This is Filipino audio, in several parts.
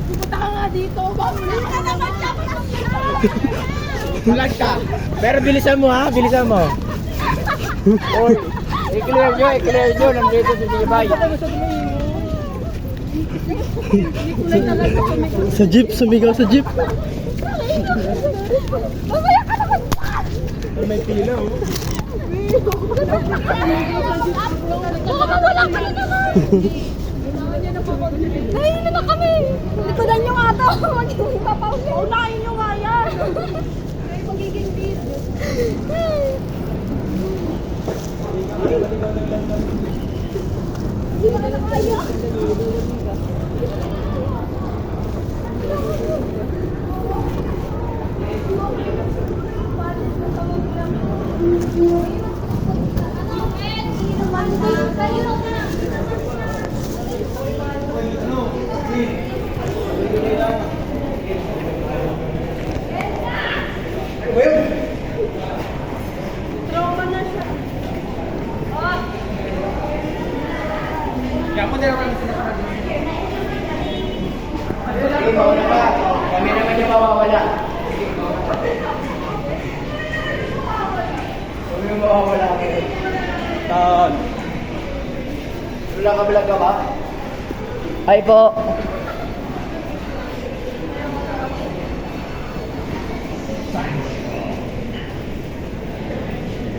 Pupunta ka nga dito. Bakit ka naman siya? Vlog ka. Pero bilisan mo ha, bilisan mo. Oy, i-clear nyo. Nandito si Jibay. Sa jeep, sumigaw sa jeep. Mamaya ka naman. May pila oh. Baka mawala ka na naman. Nahihilo na kami. Likodan nyo nga ito. Magiging kapawin. Unahin nyo nga yan. Magiging video. Hindi ka na kaya. Sige, mauna ka. Kami naman yung mawawala. Kami yung mawawala ngayon. Taon. Wala ka vlog ka ba? Hi po.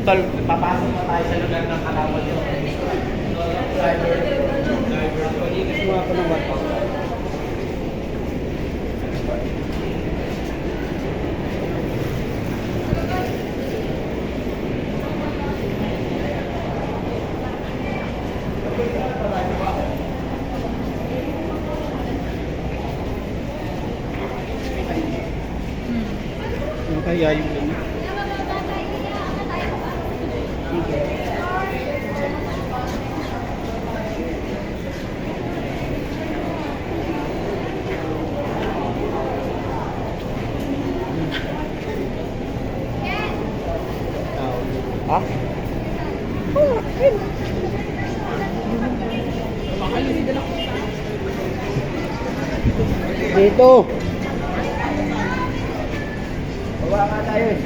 Tol, papasok na tayo sa lugar ng kalawal yun. Driver. Gusto ako ng bato. Ano kaya yung ganyan? Ha? Dito. Bawa nga tayo eh.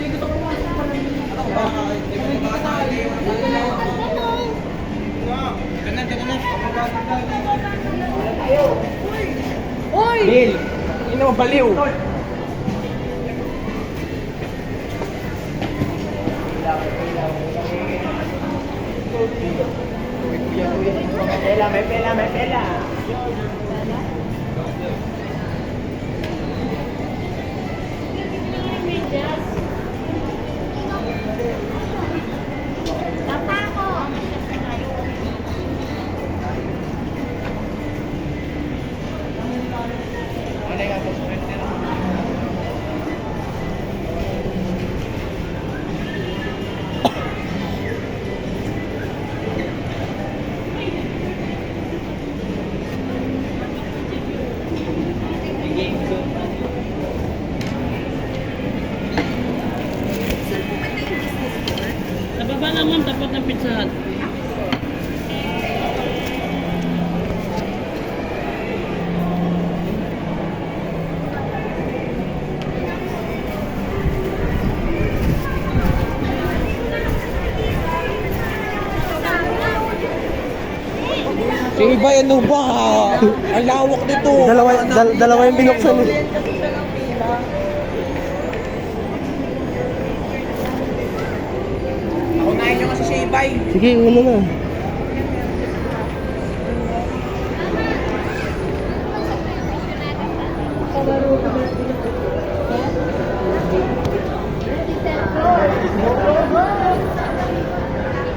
Uy! Bill, ino mo baliw. May pela. Nababa naman dapat ng Pizza Hut. Sige ba, ano ba? Ang lawak nito. Dalawa yung binuksan eh. Unahin nyo kasi si Ibay. Sige, una na.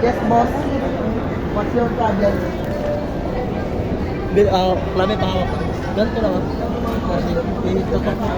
Yes, boss. What's your problem? Klame pa hawak. Ganito lang. Kasi, init ka pa.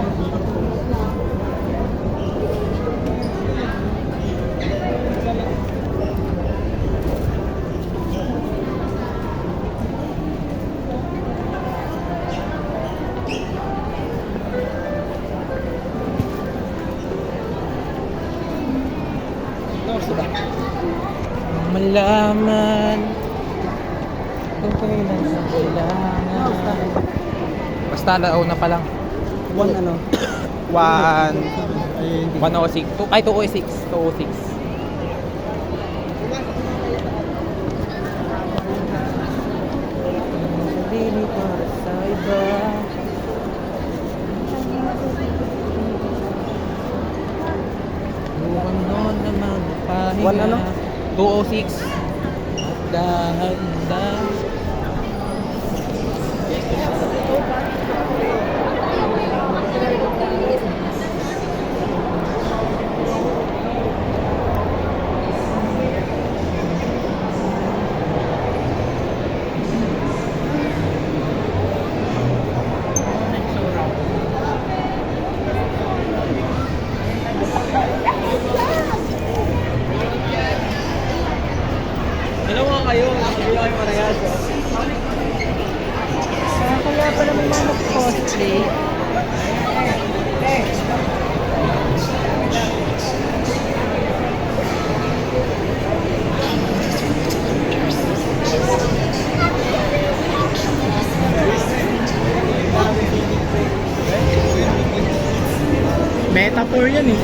Malaman kung kailan sa kailangan. Basta alauna pa lang. 1 ano? 106. 206. 206. Sarili para sa iba. Bukan noon naman pahinga. 1 ano? 206. At dahan-dahan. Dalawa kayo, nakabili kayo parehas. Kaya pala may mga cosplay. Metaphor yan eh.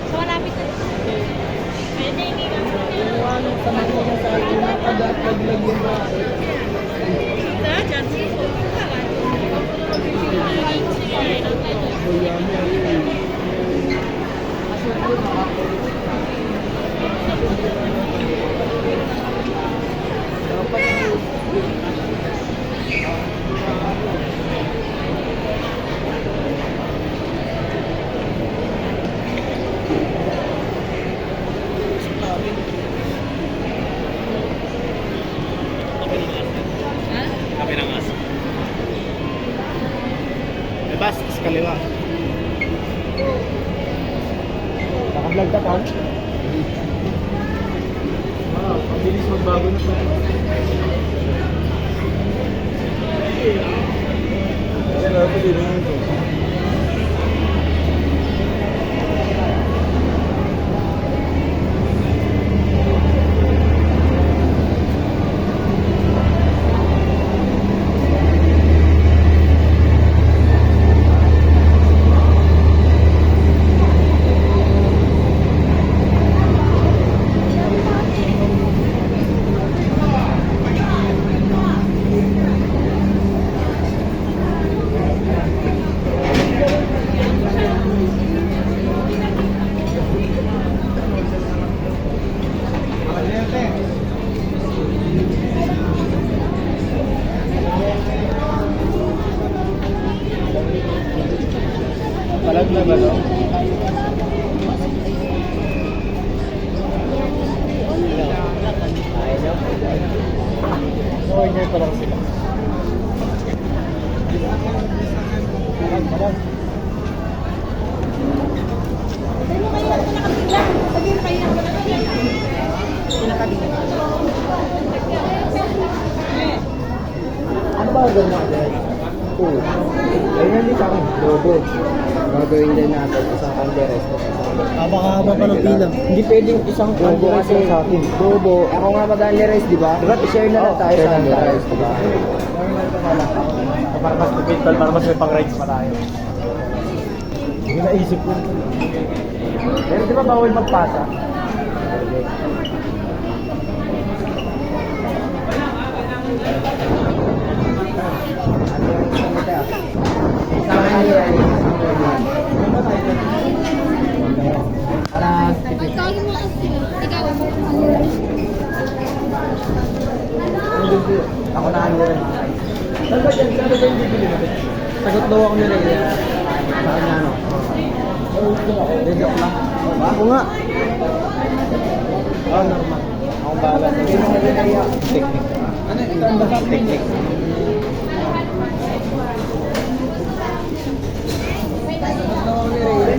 So, malapit na. Pwede hindi ka. Bas, sa kaliwa. Naka-vlog ka pa? Ang bilis magbago na pa. Palag na ba, no? Oo, enjoy pa lang sila. Palag. Sabi mo kayo ako nakabigla. Sabi mo kayo ako nakabigla. Ano ba gawin natin? Oo. Ayun hindi sa akin. Lobo. Gagawin din natin isang kanderes. Haba-haba pa ng pila. Hindi pwedeng isang combo kasi sa akin. Bobo. Ako nga mag-unlerized, di ba? Diba? I-share na lang tayo sa unlerized, di ba? Para mas tipid, para mas may pang-rides pa tayo. Hindi naisip ko. Pero di ba bawal magpasa? Para Tawagin mo kasi. Ikaw. tipid. Ako na ang rin. Saan ba yan? Saan ba yung bibili mo? Sagot daw ako nila yan. Saan na ano? Joke lang. Ako nga. Normal. Ako bahala. Technique. Ano yung technique?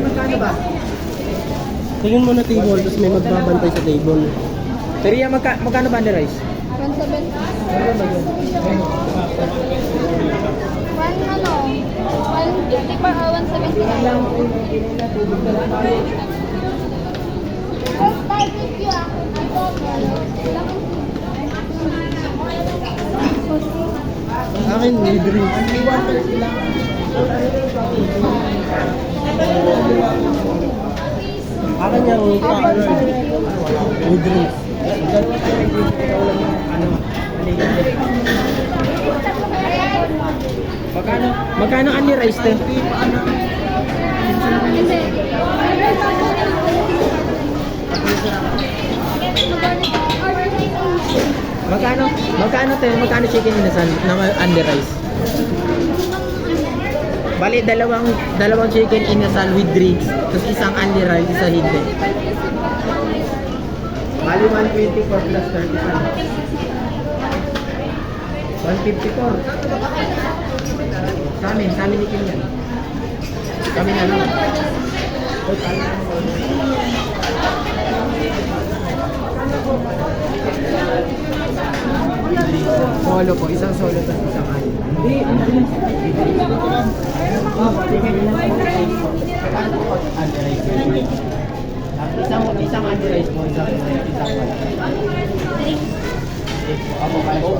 Magkano ba? Tingin mo na table, tapos may magbabantay sa table. Teriya, magkano ba ang rice? 170. One ano? 150 pa, 170 lang. First time with you Akin, may drink. Akin yung may drink. Magkano ang rice te? Hindi. Magkano chicken inasal na under rice? Bali, dalawang chicken inasal with drinks, tapos isang under rice, isa hindi. Bali, 124 plus 35. 154. Sa amin ni Kim yan. Kami na lang. Solo po, isang solo tapos isang ano. Isang under-rice po, isang wala. Ako kayo.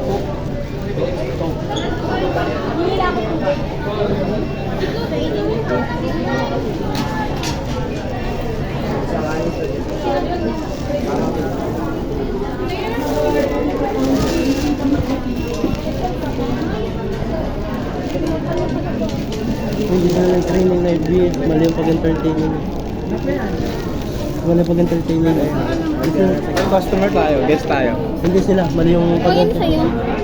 Hindi na lang training na i-beat. Mali yung pag-entertaining. Mali pag-entertaining. Customer tayo, guest tayo. Hindi sila. Mali yung Ayun pag-entertaining. sa'yo.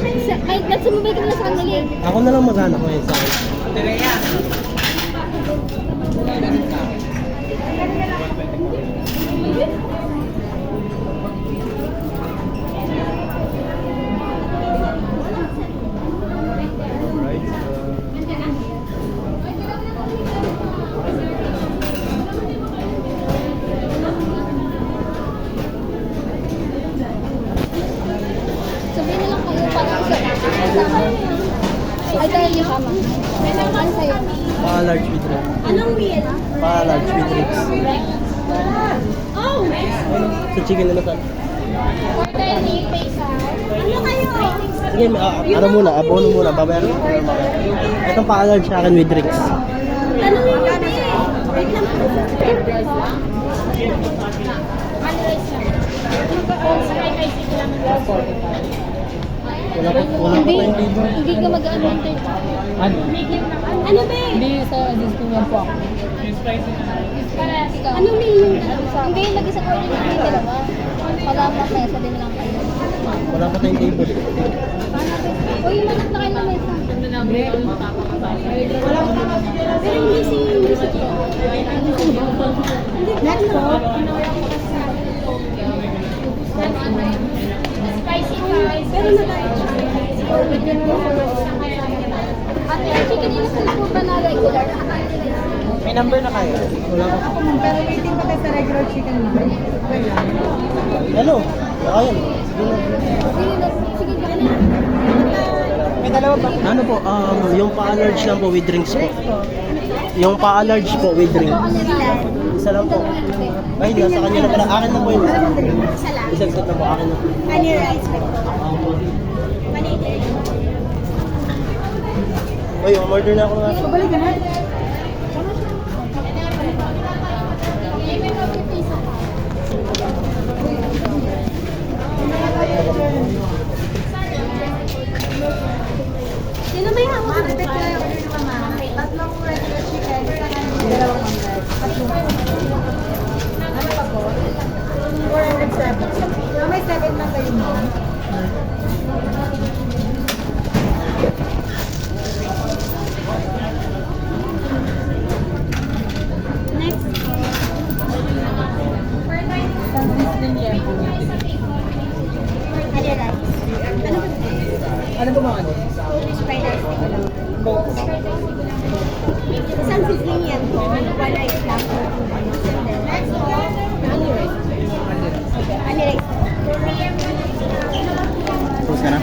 Ay, nagsumabay ka na sa kanila eh. Ako na lang maghanap ngayon sa akin. Sabihin na lang kayo para sa ay, dahil yung kama. Ano sa'yo? Pa-large with drinks. Anong meal? Pa-large with drinks. Oh! Sa chicken na nasan. Order ni Pesa. Ano kayo? Sige, ano muna, abono muna. Babayaran ko na mamaya. Itong pa-large sa akin with drinks. Tanong yung gabi. Wait lang. Ano rice lang? Wala pa tayong table. Hindi ka mag-unlimited. Ano ba eh? Hindi sa discount po ako. Ano ba yung hindi, nag-isang order na kayo dalawa. Pag-amak na isa din lang kayo. Wala pa tayong table. Uy, manap na kayo ng mesa. Pero hindi si Next po. Spicy fries. Pero na tayo. Ate, chicken yun sa po ba na regular? May number na kayo? Wala pa. Pero waiting pa tayo sa regular chicken na. Ano? Ayun. Sige na. May dalawa ba? Ano po, yung pa-large lang po with drinks po. Yung pa-large po with drinks. Isa lang po. Ay, nasa kanya na pala. Akin na po yun. Isa lang. Isang set na po, akin na. Honey rice po. Uy, umorder na ako nga. Pabalik ka na. Sino may hawak? Tatlong regular chicken, dalawang omelette. Ano pa po? 407. May 7 lang kayo mo. Ano ba mga ano? Turkish fried rice. Isang Sicilian ko, wala islang. Ano rice? Ano rice? Tapos ka na?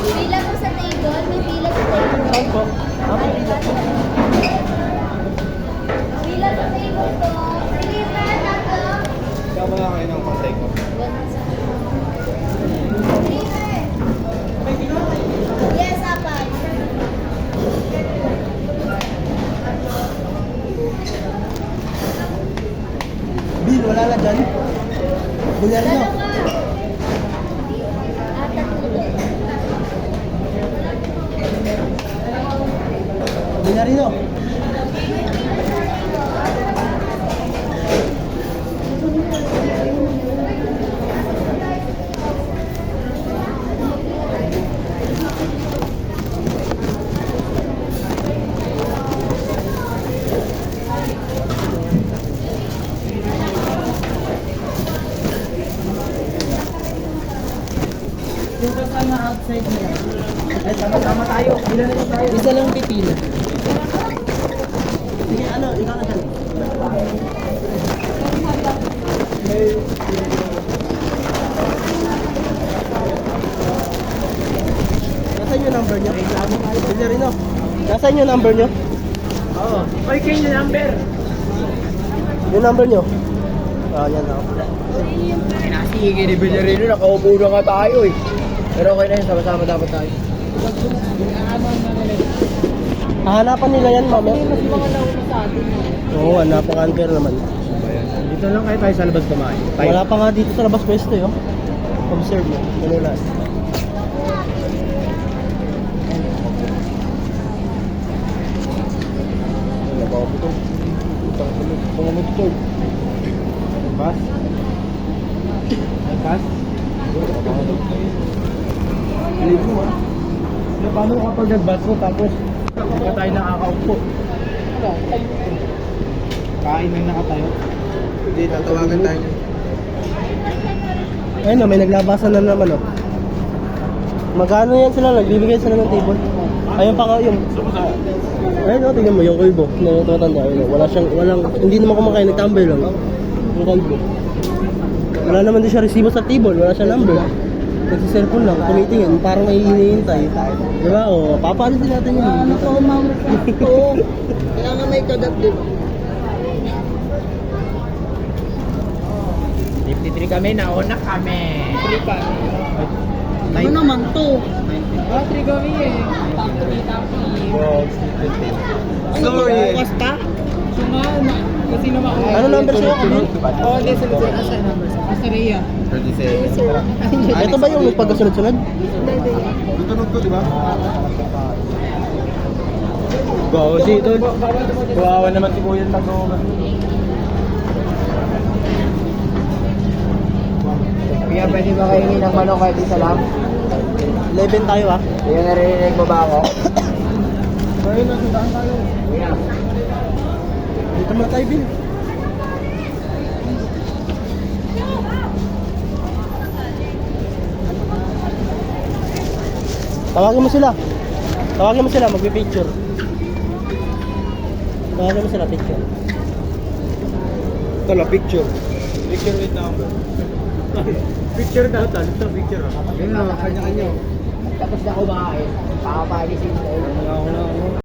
Pila po sa table, may pila sa table. Opo. Ako pila po. Pila sa table po. Sige pa, tatlo. Kaya mo lang kayo ng pantay ko. Yes, apat. Bill, wala na dyan. Bulyar nyo. Bulyar nyo. Yung kasama outside nila. Ay, sama-sama tayo. Ilan na tayo? Isa lang pipila. Sige, ano, ikaw na dyan. Nasaan yung number nyo? Bulyar nyo. Nasaan yung number nyo? Oo. Oy, kayo yung number. Yung number nyo? Ah, yan ako. Sige, ni Villarino, nakaupo na nga tayo eh. Pero okay na yun, sama-sama dapat tayo. Hahanapan nila yan, mama. Mas mga nauna sa atin. Oo, napaka-unfair naman. Dito lang kayo tayo sa labas kumain. Wala pa nga dito sa labas pwesto eh, oh. Observe mo, ano lahat. Wala pa ako ito. Utang tulog. Pumamit ito. Bas? May bas? Believe mo ah. Paano kapag nag-bus ko tapos hindi pa tayo nakakaupo? Kain lang nakatayo. Hindi, tatawagan tayo. Ayun oh, may naglabasan na naman oh. Magkano yan sila? Nagbibigay sila ng table. Ayun pa nga yung... Ayun oh, tingnan mo yung kulbo. Natutanda, ayun oh. Wala siyang, hindi naman kumakain, nagtambay lang. Yung kulbo. Wala naman din siya resibo sa table, wala siya number. Nagsiselfone lang, tumitingin, parang may hinihintay. Diba? O, papaalisin natin yun. Ano ko, ma'am? Oo. Kailangan may kadat, di ba? 53 kami, nauna kami. 3 pa. Ano naman to? Ah, 3 kami eh. Sorry. Bukas pa? Sumama. Kasi naman ako. Ano number sa'yo, Kabin? Oo, hindi. Sunod-sunod. Asa number? Asa Rhea. 37. Ito ba yung pagkasunod-sunod? Tutunog ko, di ba? Bawa si Idol. Kawawa naman si Kuya Tagoga. Kaya pwede ba kainin ng manok kahit isa lang? 11 tayo ah. Kaya narinig mo ba ako? Ayun, nasa daan tayo. Kuya. Dito muna tayo, Bin. Tawagin mo sila. Tawagin mo sila, magpi-picture. Tawagin mo sila, picture. Ito lang, picture. Picture with number. Picture daw, tal. Ito, picture. Yun na, kanya-kanya. Tapos na kumain. Pakapalisin ko. Wala ko na.